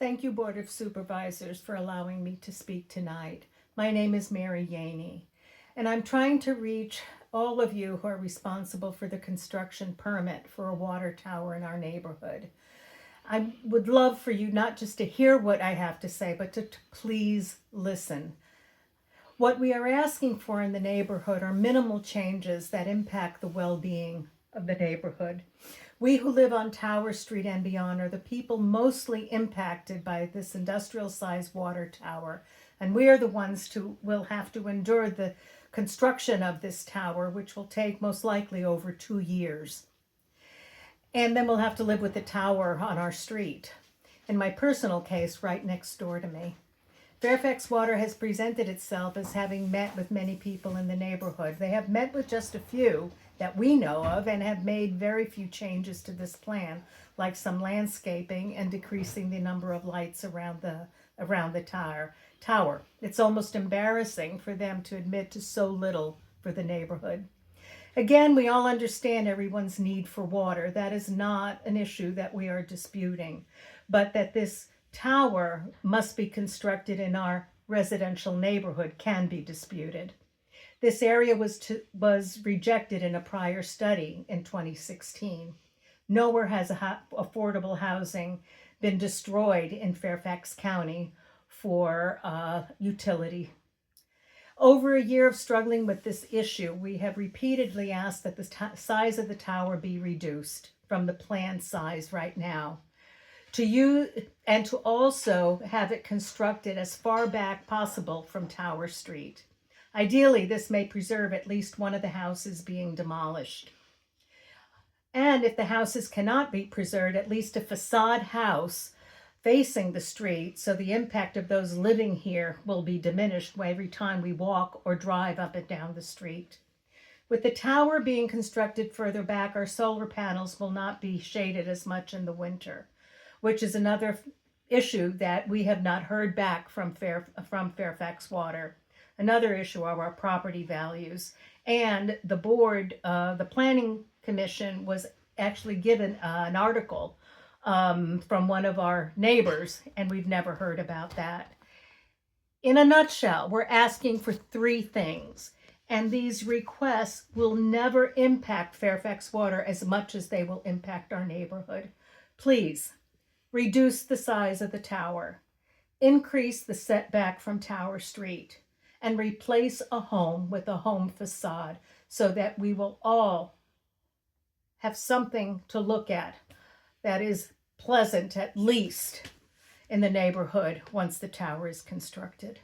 Thank you, Board of Supervisors, for allowing me to speak tonight. My name is Mary Yeaney, and I'm trying to reach all of you who are responsible for the construction permit for a water tower in our neighborhood. I would love for you not just to hear what I have to say, but to please listen. What we are asking for in the neighborhood are minimal changes that impact the well-being of the neighborhood. We who live on Tower Street and beyond are the people mostly impacted by this industrial-sized water tower, and we are the ones who will have to endure the construction of this tower, which will take most likely over 2 years. And then we'll have to live with the tower on our street. In my personal case, right next door to me. Fairfax Water has presented itself as having met with many people in the neighborhood. They have met with just a few that we know of and have made very few changes to this plan, like some landscaping and decreasing the number of lights around the tower. It's almost embarrassing for them to admit to so little for the neighborhood. Again, we all understand everyone's need for water. That is not an issue that we are disputing, but that this tower must be constructed in our residential neighborhood can be disputed. This area was rejected in a prior study in 2016. Nowhere has affordable housing been destroyed in Fairfax County for utility. Over a year of struggling with this issue, we have repeatedly asked that the size of the tower be reduced from the planned size right now, and to also have it constructed as far back possible from Tower Street. Ideally, this may preserve at least one of the houses being demolished. And if the houses cannot be preserved, at least a facade house facing the street, so the impact of those living here will be diminished every time we walk or drive up and down the street. With the tower being constructed further back, our solar panels will not be shaded as much in the winter, which is another issue that we have not heard back from Fairfax Water. Another issue are our property values. And the board, the Planning Commission was actually given an article from one of our neighbors, and we've never heard about that. In a nutshell, we're asking for 3 things, and these requests will never impact Fairfax Water as much as they will impact our neighborhood. Please, reduce the size of the tower, increase the setback from Tower Street, and replace a home with a home facade so that we will all have something to look at that is pleasant, at least in the neighborhood, once the tower is constructed.